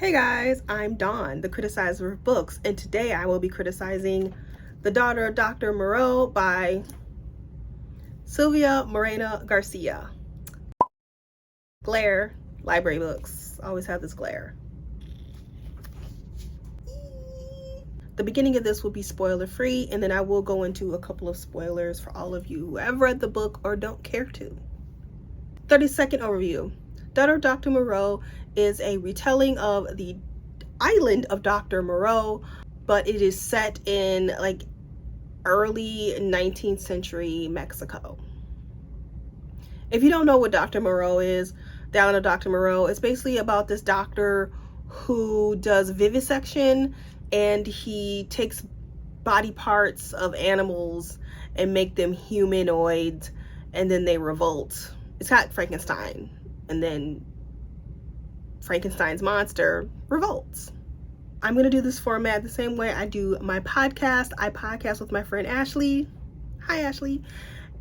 Hey guys, I'm Dawn, the criticizer of books, and today I will be criticizing The Daughter of Doctor Moreau by Sylvia Moreno Garcia. Glare, library books always have this glare. The beginning of this will be spoiler free, and then I will go into a couple of spoilers for all of you who have read the book or don't care to. 30-second overview. Daughter of Doctor Moreau is a retelling of the island of Dr. Moreau, but it is set in like early 19th century Mexico. If you don't know what Dr. Moreau is, the island of Dr. Moreau is basically about this doctor who does vivisection, and he takes body parts of animals and make them humanoid, and then they revolt. It's got Frankenstein, and then Frankenstein's monster revolts. I'm going to do this format the same way I do my podcast. I podcast with my friend Ashley. Hi, Ashley.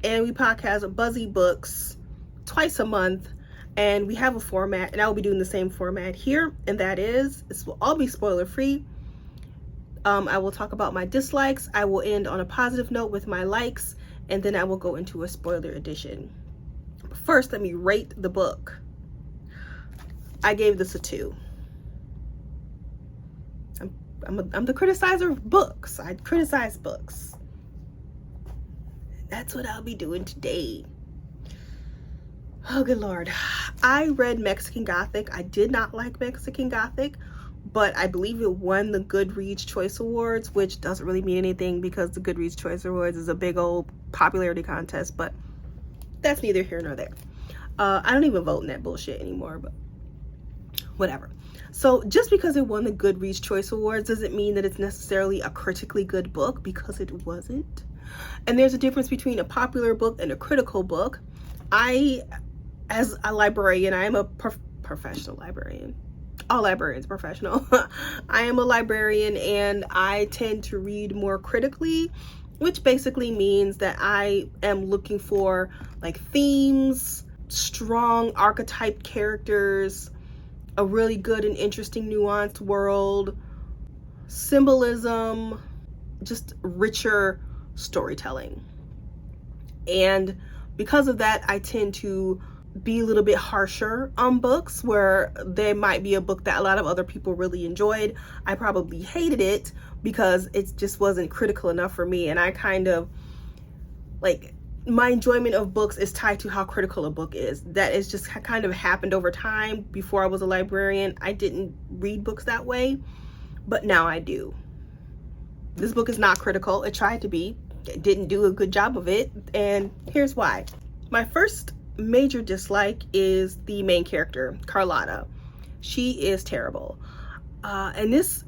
And we podcast Buzzy Books twice a month. And we have a format, and I will be doing the same format here. And that is, this will all be spoiler free. I will talk about my dislikes. I will end on a positive note with my likes. And then I will go into a spoiler edition. But first, let me rate the book. I gave this a 2. I'm the criticizer of books. I criticize books. That's what I'll be doing today. Oh, good Lord. I read Mexican Gothic. I did not like Mexican Gothic, but I believe it won the Goodreads Choice Awards, which doesn't really mean anything because the Goodreads Choice Awards is a big old popularity contest, but that's neither here nor there. I don't even vote in that bullshit anymore, but whatever. So just because it won the Goodreads Choice Awards doesn't mean that it's necessarily a critically good book, because it wasn't. And there's a difference between a popular book and a critical book. As a librarian, I am a professional librarian. All librarians are professional. I am a librarian, and I tend to read more critically, which basically means that I am looking for like themes, strong archetype characters, a really good and interesting nuanced world, symbolism, just richer storytelling. And because of that, I tend to be a little bit harsher on books where there might be a book that a lot of other people really enjoyed. I probably hated it because it just wasn't critical enough for me, and I kind of like, my enjoyment of books is tied to how critical a book is. That is just kind of happened over time. Before I was a librarian, I didn't read books that way, but now I do. This book is not critical. It tried to be. It didn't do a good job of it, and here's why. My first major dislike is the main character, Carlotta. She is terrible. And this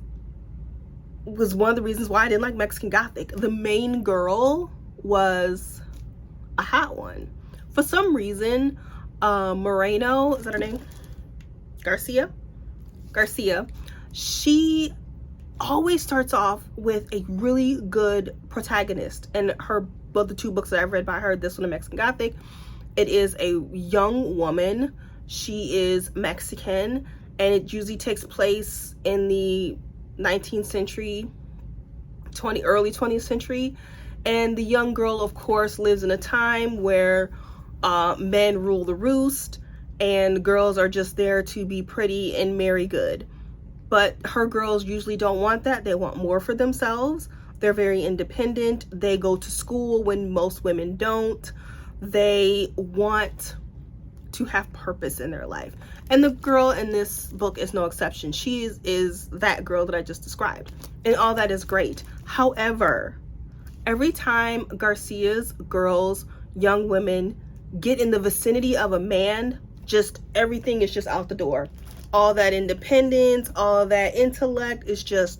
was one of the reasons why I didn't like Mexican Gothic. The main girl was a hot one. For some reason, Moreno, is that her name? Garcia, she always starts off with a really good protagonist. And both the two books that I've read by her, this one and Mexican Gothic, it is a young woman. She is Mexican, and it usually takes place in the 19th century, early 20th century. And the young girl, of course, lives in a time where men rule the roost, and girls are just there to be pretty and marry good. But her girls usually don't want that. They want more for themselves. They're very independent. They go to school when most women don't. They want to have purpose in their life. And the girl in this book is no exception. She is that girl that I just described. And all that is great. However, every time Garcia's girls, young women, get in the vicinity of a man, just everything is just out the door. All that independence, all that intellect is just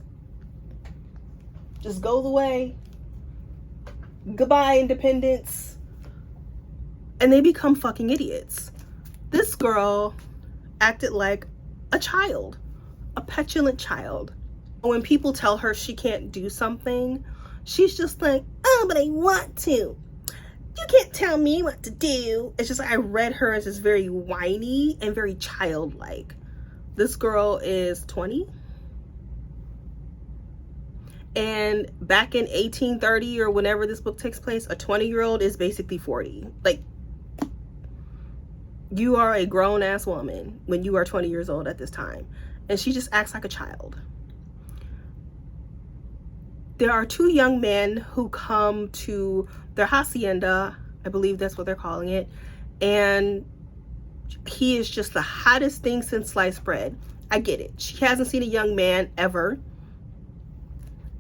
goes away. Goodbye, independence. And they become fucking idiots. This girl acted like a child, a petulant child. When people tell her she can't do something, she's just like, oh, but I want to. You can't tell me what to do. It's just like, I read her as just very whiny and very childlike. This girl is 20. And back in 1830 or whenever this book takes place, a 20-year-old is basically 40. Like, you are a grown-ass woman when you are 20 years old at this time. And she just acts like a child. There are two young men who come to their hacienda, I believe that's what they're calling it, and he is just the hottest thing since sliced bread. I get it. She hasn't seen a young man ever.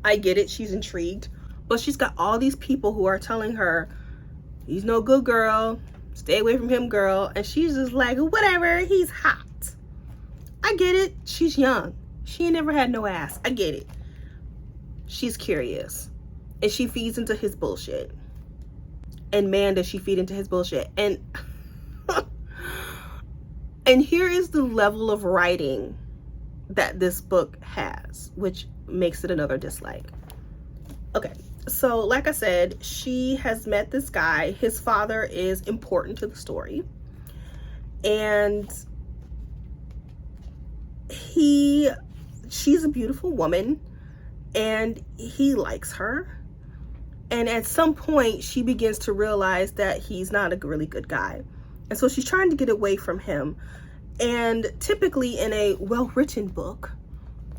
I get it. She's intrigued. But she's got all these people who are telling her, he's no good, girl. Stay away from him, girl. And she's just like, whatever, he's hot. I get it. She's young. She ain't never had no ass. I get it. She's curious. And she feeds into his bullshit. And man, does she feed into his bullshit. And and here is the level of writing that this book has, which makes it another dislike. Okay, so like I said, she has met this guy. His father is important to the story. And she's a beautiful woman. And he likes her. And at some point, she begins to realize that he's not a really good guy. And so she's trying to get away from him. And typically in a well-written book,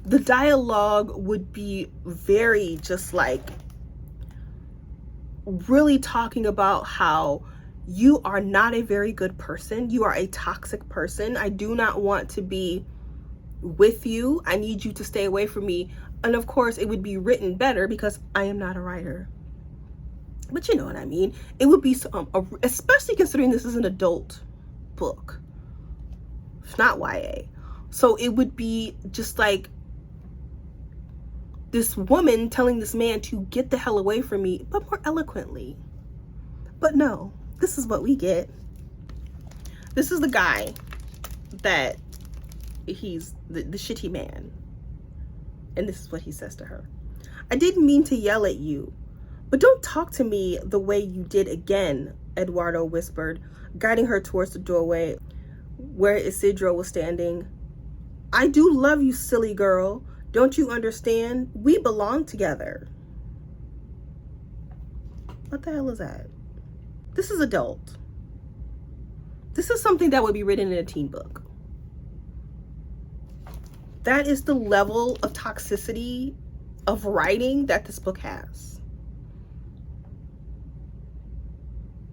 the dialogue would be very just like really talking about how you are not a very good person. You are a toxic person. I do not want to be with you. I need you to stay away from me. And of course, it would be written better because I am not a writer. But you know what I mean. It would be, especially considering this is an adult book. It's not YA. So it would be just like this woman telling this man to get the hell away from me, but more eloquently. But no, this is what we get. This is the guy that he's the shitty man. And this is what he says to her. I didn't mean to yell at you, but don't talk to me the way you did again, Eduardo whispered, guiding her towards the doorway where Isidro was standing. I do love you, silly girl. Don't you understand? We belong together. What the hell is that? This is adult. This is something that would be written in a teen book. That is the level of toxicity of writing that this book has.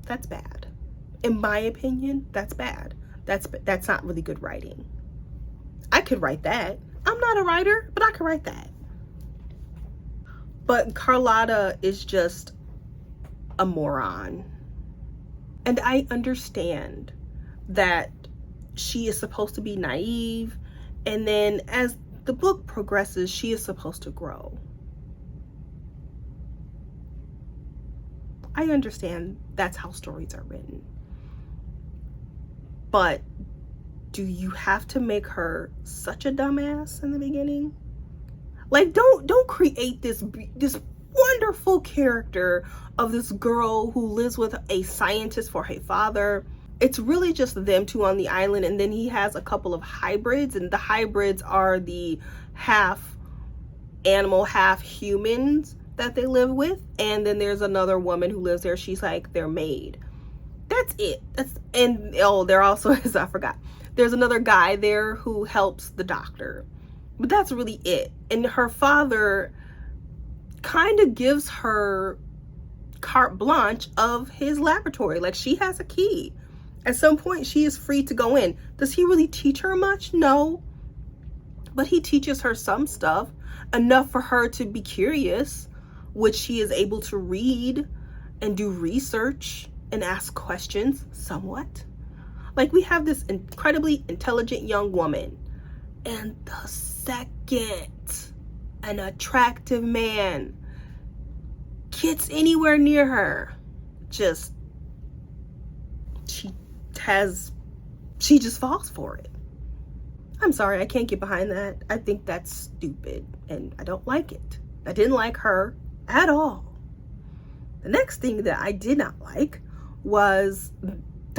That's bad. In my opinion, that's bad. That's not really good writing. I could write that. I'm not a writer, but I could write that. But Carlotta is just a moron. And I understand that she is supposed to be naive, and then as the book progresses, she is supposed to grow. I understand that's how stories are written. But do you have to make her such a dumbass in the beginning? Like, don't create this wonderful character of this girl who lives with a scientist for her father. It's really just them two on the island, and then he has a couple of hybrids, and the hybrids are the half animal, half humans that they live with. And then there's another woman who lives there. She's like their maid. That's it. There also is, I forgot, there's another guy there who helps the doctor. But that's really it. And her father kind of gives her carte blanche of his laboratory. Like, she has a key. At some point, she is free to go in. Does he really teach her much? No. But he teaches her some stuff, enough for her to be curious, which she is able to read and do research and ask questions somewhat. Like, we have this incredibly intelligent young woman, and the second an attractive man gets anywhere near her, she just falls for it. I'm sorry, I can't get behind that. I think that's stupid, and I don't like it. I didn't like her at all. The next thing that I did not like was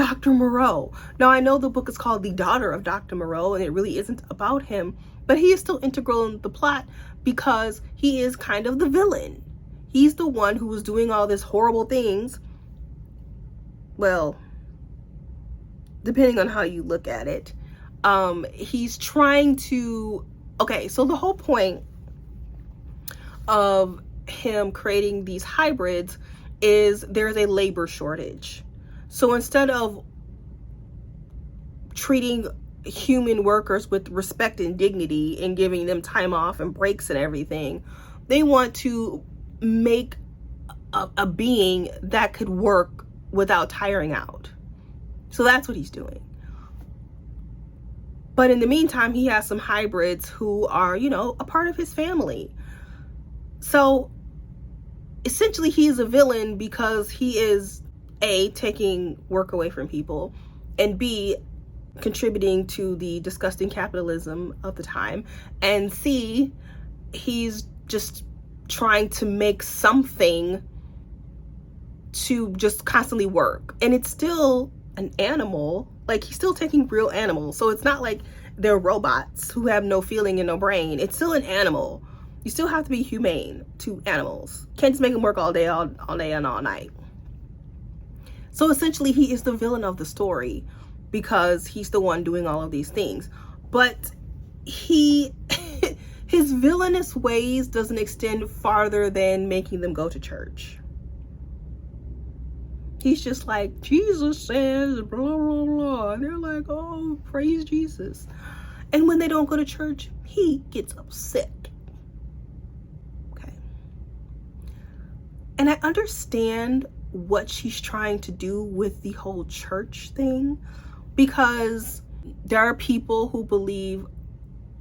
Dr. Moreau. Now, I know the book is called The Daughter of Dr. Moreau, and it really isn't about him, but he is still integral in the plot because he is kind of the villain. He's the one who was doing all these horrible things. Well, depending on how you look at it. He's trying to, okay, so the whole point of him creating these hybrids is there's a labor shortage. So instead of treating human workers with respect and dignity and giving them time off and breaks and everything, they want to make a being that could work without tiring out. So that's what he's doing. But in the meantime, he has some hybrids who are, you know, a part of his family. So essentially he is a villain because he is A, taking work away from people, and B, contributing to the disgusting capitalism of the time, and C, he's just trying to make something to just constantly work. And it's still an animal, like he's still taking real animals. So it's not like they're robots who have no feeling and no brain. It's still an animal. You still have to be humane to animals. Can't just make them work all day and all night. So essentially he is the villain of the story because he's the one doing all of these things. But his villainous ways doesn't extend farther than making them go to church. He's just like, Jesus says, blah, blah, blah. And they're like, oh, praise Jesus. And when they don't go to church, he gets upset. Okay. And I understand what she's trying to do with the whole church thing, because there are people who believe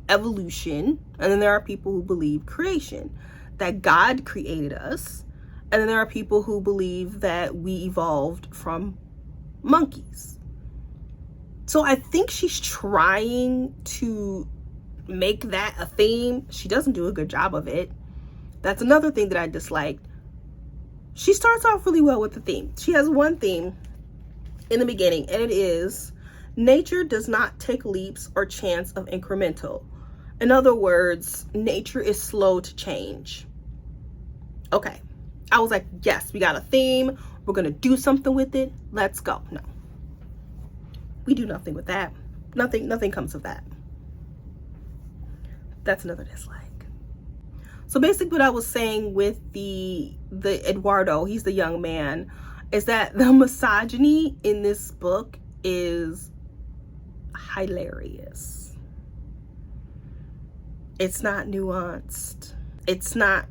evolution, and then there are people who believe creation, that God created us. And then there are people who believe that we evolved from monkeys. So I think she's trying to make that a theme. She doesn't do a good job of it. That's another thing that I disliked. She starts off really well with the theme. She has one theme in the beginning, and it is, nature does not take leaps or chance of incremental. In other words, nature is slow to change. Okay. I was like, yes, we got a theme. We're going to do something with it. Let's go. No. We do nothing with that. Nothing comes of that. That's another dislike. So basically what I was saying with the Eduardo, he's the young man, is that the misogyny in this book is hilarious. It's not nuanced. It's not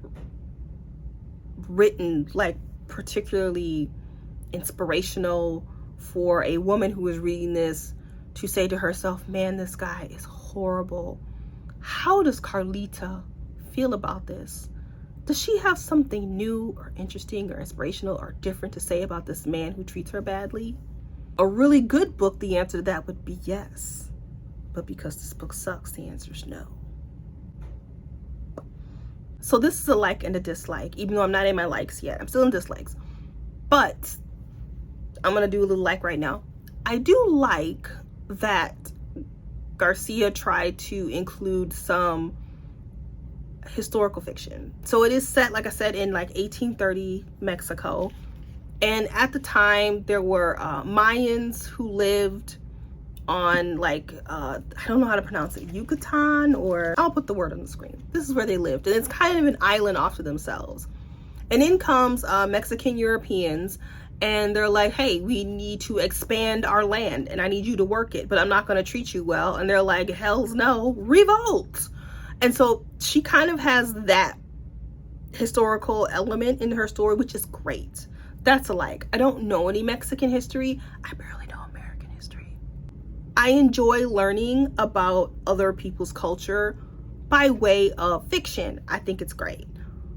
written like particularly inspirational for a woman who is reading this to say to herself, man, this guy is horrible. How does Carlotta feel about this? Does she have something new or interesting or inspirational or different to say about this man who treats her badly? A really good book, the answer to that would be yes. But because this book sucks, the answer is no. So this is a like and a dislike, even though I'm not in my likes yet. I'm still in dislikes. But I'm going to do a little like right now. I do like that Garcia tried to include some historical fiction. So it is set, like I said, in like 1830 Mexico. And at the time, there were Mayans who lived on like, I don't know how to pronounce it, Yucatan, or I'll put the word on the screen. This is where they lived. And it's kind of an island off to themselves. And in comes Mexican Europeans, and they're like, hey, we need to expand our land and I need you to work it, but I'm not going to treat you well. And they're like, hells no, revolt. And so she kind of has that historical element in her story, which is great. That's a like. I don't know any Mexican history. I barely know American history. I enjoy learning about other people's culture by way of fiction. I think it's great.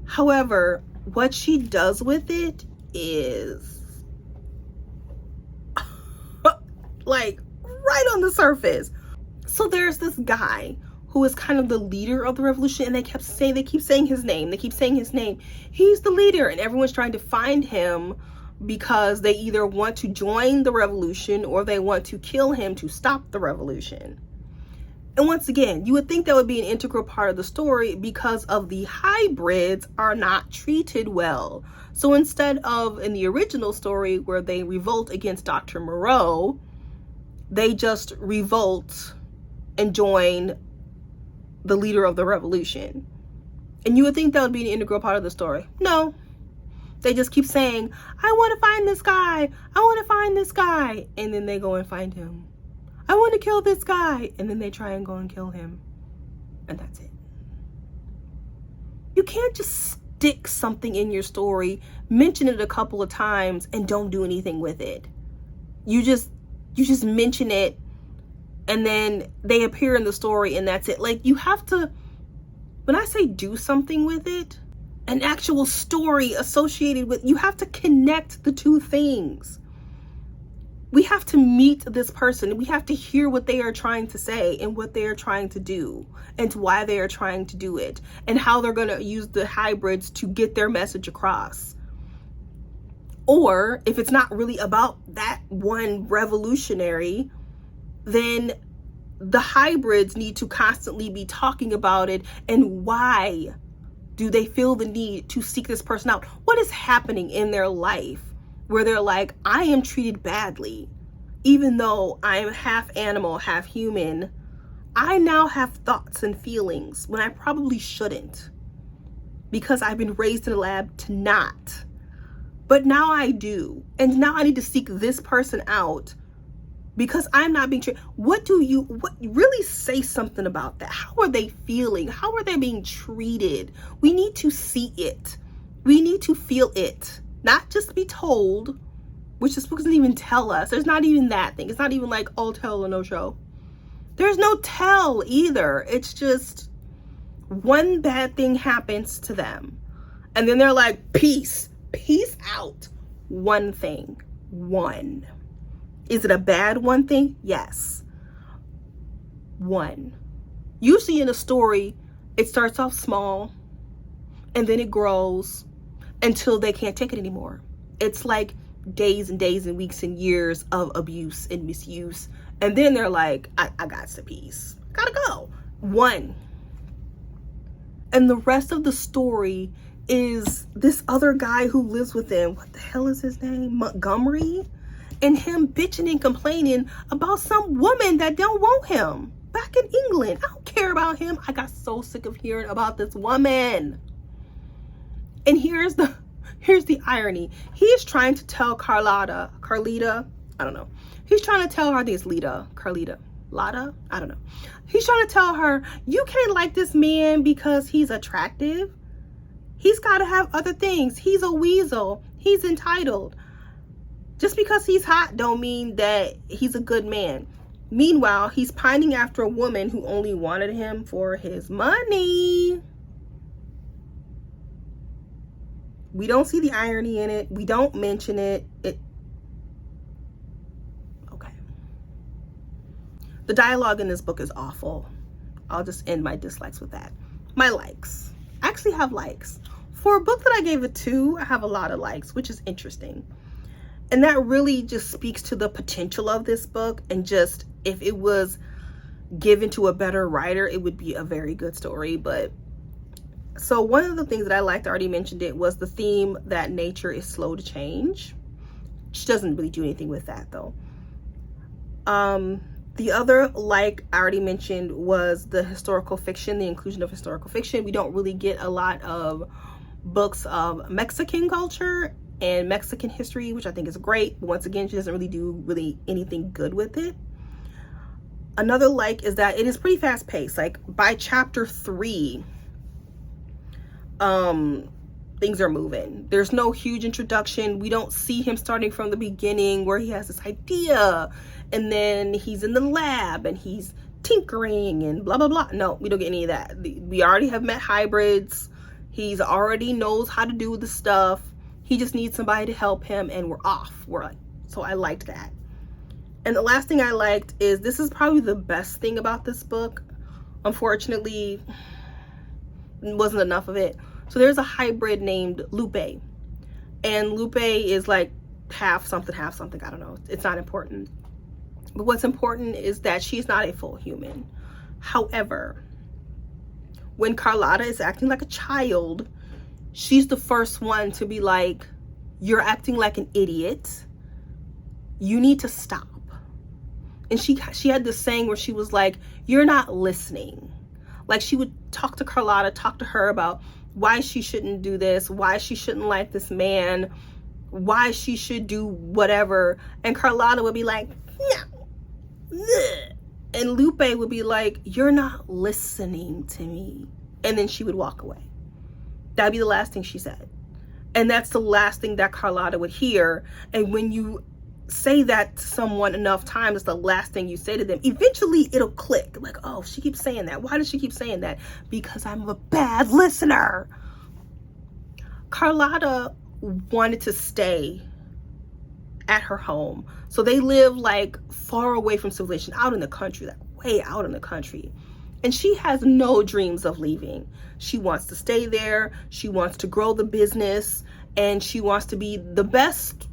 However, what she does with it is like right on the surface. So there's this guy who is kind of the leader of the revolution, and they keep saying his name. He's the leader, and everyone's trying to find him, because they either want to join the revolution or they want to kill him to stop the revolution. And once again, you would think that would be an integral part of the story because of the hybrids are not treated well. So instead of in the original story where they revolt against Dr. Moreau, they just revolt and join the leader of the revolution. And you would think that would be an integral part of the story. No. They just keep saying, I want to find this guy. I want to find this guy. And then they go and find him. I want to kill this guy. And then they try and go and kill him. And that's it. You can't just stick something in your story, mention it a couple of times, and don't do anything with it. You just mention it, and then they appear in the story, and that's it. Like, you have to, when I say do something with it, an actual story associated with, you have to connect the two things. We have to meet this person. We have to hear what they are trying to say and what they are trying to do and why they are trying to do it and how they're going to use the hybrids to get their message across. Or if it's not really about that one revolutionary, then the hybrids need to constantly be talking about it and why do they feel the need to seek this person out? What is happening in their life where they're like, I am treated badly, even though I'm half animal, half human. I now have thoughts and feelings when I probably shouldn't because I've been raised in a lab to not. But now I do. And now I need to seek this person out because I'm not being treated. What really say something about that? How are they feeling? How are they being treated? We need to see it. We need to feel it. Not just be told, which this book doesn't even tell us. There's not even that thing. It's not even like all tell or no show. There's no tell either. It's just one bad thing happens to them. And then they're like, peace out. One thing. One. Is it a bad one thing? Yes. One. Usually in a story, it starts off small and then it grows until they can't take it anymore. It's like days and days and weeks and years of abuse and misuse. And then they're like, I got some peace. Gotta go. One. And the rest of the story is this other guy who lives with them. What the hell is his name? Montgomery? And him bitching and complaining about some woman that don't want him back in England. I don't care about him. I got so sick of hearing about this woman. And here's the irony. He is trying to tell Carlotta, I don't know. He's trying to tell her, I think it's Lotta, I don't know. He's trying to tell her, you can't like this man because he's attractive. He's got to have other things. He's a weasel. He's entitled. Just because he's hot don't mean that he's a good man. Meanwhile, he's pining after a woman who only wanted him for his money. We don't see the irony in it. We don't mention it. Okay. The dialogue in this book is awful. I'll just end my dislikes with that. My likes. I actually have likes. For a book that I gave a 2, I have a lot of likes, which is interesting. And that really just speaks to the potential of this book, and just if it was given to a better writer, it would be a very good story. But so one of the things that I liked, I already mentioned it, was the theme that nature is slow to change. She doesn't really do anything with that though. The other, like I already mentioned, was the historical fiction, the inclusion of historical fiction. We don't really get a lot of books of Mexican culture and Mexican history, which I think is great. But once again, she doesn't really do anything good with it. Another like is that it is pretty fast paced. Like by chapter 3, things are moving. There's no huge introduction. We don't see him starting from the beginning where he has this idea and then he's in the lab and he's tinkering and blah, blah, blah. No, we don't get any of that. We already have met hybrids. He's already knows how to do the stuff. He just needs somebody to help him and we're off. So I liked that. And the last thing I liked is, this is probably the best thing about this book. Unfortunately, wasn't enough of it. So there's a hybrid named Lupe. And Lupe is like half something, I don't know. It's not important. But what's important is that she's not a full human. However, when Carlotta is acting like a child, she's the first one to be like, you're acting like an idiot. You need to stop. And she had this saying where she was like, you're not listening. Like, she would talk to Carlotta, talk to her about why she shouldn't do this, why she shouldn't like this man, why she should do whatever. And Carlotta would be like, no. And Lupe would be like, you're not listening to me. And then she would walk away. That'd be the last thing she said. And that's the last thing that Carlotta would hear. And when you say that to someone enough times, it's the last thing you say to them, eventually it'll click. Like, oh, she keeps saying that. Why does she keep saying that? Because I'm a bad listener. Carlotta wanted to stay at her home. So they live like far away from civilization, out in the country, like way out in the country. And she has no dreams of leaving. She wants to stay there. She wants to grow the business, and she wants to be the best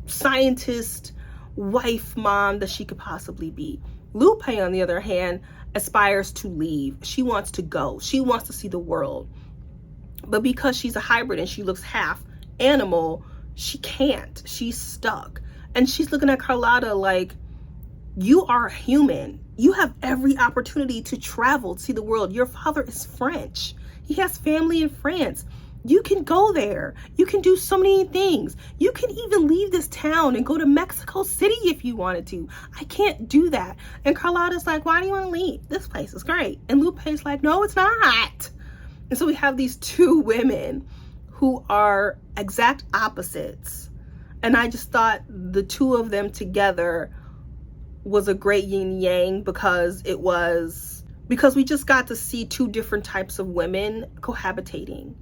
scientist, wife, mom that she could possibly be. Lupe, on the other hand, aspires to leave. She wants to go. She wants to see the world. But because she's a hybrid and she looks half animal, she can't. She's stuck. And she's looking at Carlotta like, you are human. You have every opportunity to travel, to see the world. Your father is French. He has family in France. You can go there. You can do so many things. You can even leave this town and go to Mexico City if you wanted to. I can't do that. And Carlotta's like, why do you want to leave? This place is great. And Lupe's like, no, it's not. And so we have these two women who are exact opposites. And I just thought the two of them together was a great yin yang, because we just got to see two different types of women cohabitating.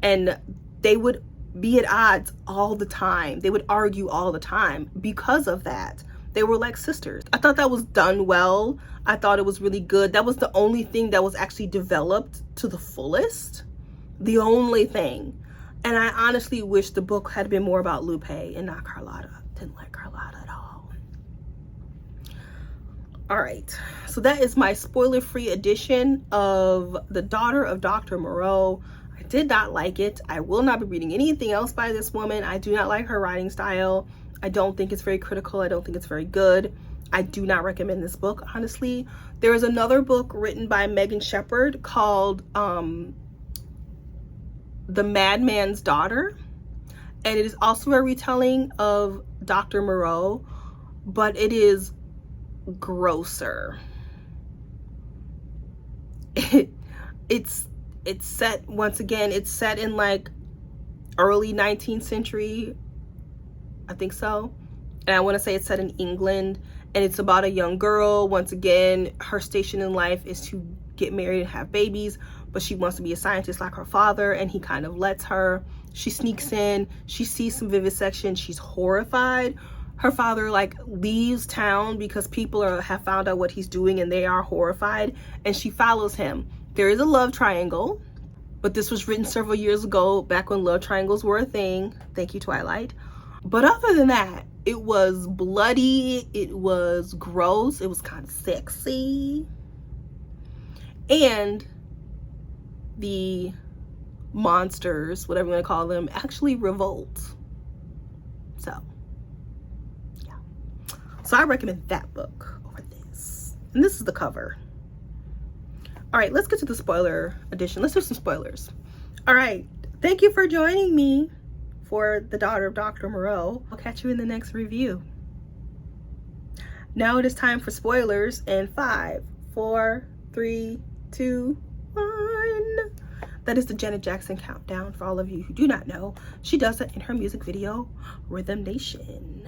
And they would be at odds all the time. They would argue all the time because of that. They were like sisters. I thought that was done well. I thought it was really good. That was the only thing that was actually developed to the fullest. The only thing. And I honestly wish the book had been more about Lupe and not Carlotta. Didn't like Carlotta at all. All right. So that is my spoiler-free edition of The Daughter of Dr. Moreau. I did not like it. I will not be reading anything else by this woman. I do not like her writing style. I don't think it's very critical. I don't think it's very good. I do not recommend this book, honestly. There is another book written by Megan Shepherd called The Madman's Daughter. And it is also a retelling of Dr. Moreau, but it is grosser. It's set, once again, it's set in like early 19th century, I think so. And I want to say it's set in England, and it's about a young girl. Once again, her station in life is to get married and have babies, but she wants to be a scientist like her father, and he kind of lets her. She sneaks in, she sees some vivisection, she's horrified. Her father like leaves town because people have found out what he's doing, and they are horrified, and she follows him. There is a love triangle, but this was written several years ago, back when love triangles were a thing. Thank you, Twilight. But other than that, it was bloody, it was gross, it was kind of sexy. And the monsters, whatever you want to call them, actually revolt. So, yeah. So I recommend that book over this. And this is the cover. All right, let's get to the spoiler edition. Let's do some spoilers. All right, thank you for joining me for The Daughter of Dr. Moreau. I'll catch you in the next review. Now it is time for spoilers in 5, 4, 3, 2, 1. That is the Janet Jackson countdown for all of you who do not know. She does it in her music video, Rhythm Nation.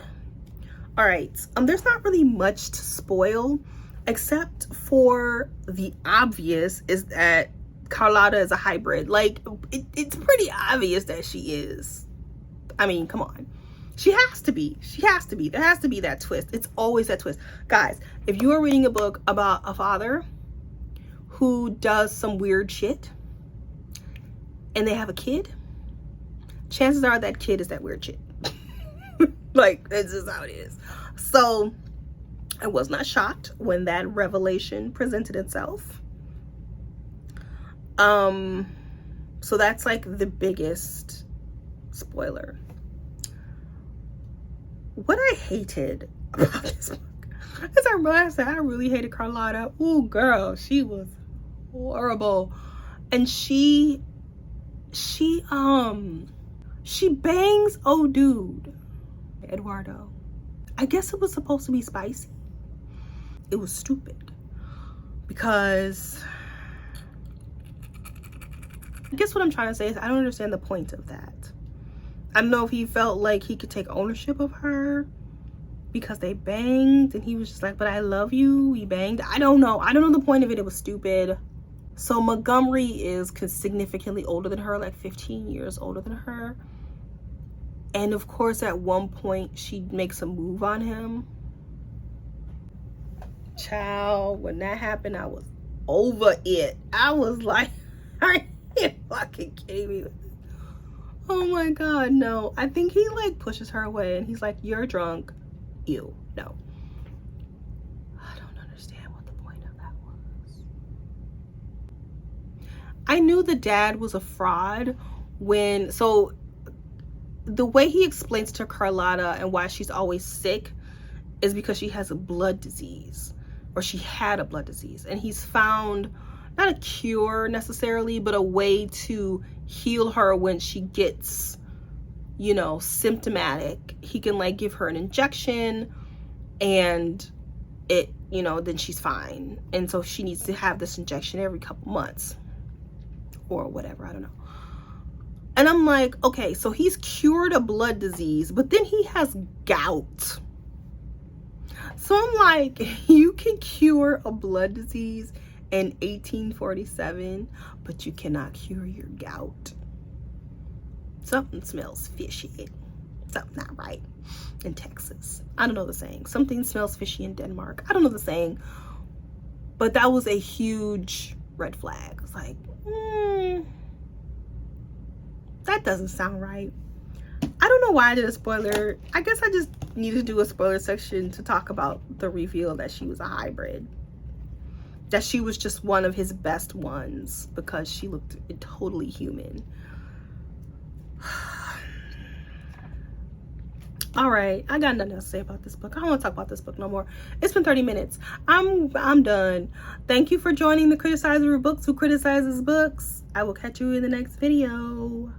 All right, there's not really much to spoil, except for the obvious is that Carlotta is a hybrid. Like, it's pretty obvious that she is. I mean, come on. She has to be. She has to be. There has to be that twist. It's always that twist. Guys, if you are reading a book about a father who does some weird shit and they have a kid, chances are that kid is that weird shit. Like, it's just how it is. So I was not shocked when that revelation presented itself. So that's like the biggest spoiler. What I hated about this book, as I realized that I really hated Carlotta. Ooh, girl, she was horrible. And she bangs old dude, Eduardo. I guess it was supposed to be spicy. It was stupid because I guess what I'm trying to say is I don't understand the point of that. I don't know if he felt like he could take ownership of her because they banged and he was just like, but I love you, we banged. I don't know the point of it. It was stupid. So Montgomery is significantly older than her, like 15 years older than her. And of course, at one point, she makes a move on him. Child, when that happened, I was over it. I was like, are you fucking kidding me? Oh my God, no. I think he like pushes her away and he's like, you're drunk. Ew, no. I don't understand what the point of that was. I knew the dad was a fraud when, so the way he explains to Carlotta and why she's always sick is because she has a blood disease, or she had a blood disease, and he's found not a cure necessarily, but a way to heal her when she gets, you know, symptomatic. He can like give her an injection and it, you know, then she's fine. And so she needs to have this injection every couple months or whatever, I don't know. And I'm like, okay, so he's cured a blood disease, but then he has gout. So I'm like, you can cure a blood disease in 1847, but you cannot cure your gout. Something smells fishy. Something not right in Texas. I don't know the saying. Something smells fishy in Denmark. I don't know the saying. But that was a huge red flag. It's like, that doesn't sound right. I don't know why I did a spoiler. I guess I just needed to do a spoiler section to talk about the reveal that she was a hybrid. That she was just one of his best ones because she looked totally human. All right, I got nothing else to say about this book. I don't want to talk about this book no more. It's been 30 minutes. I'm done. Thank you for joining the Criticizer of Books who criticizes books. I will catch you in the next video.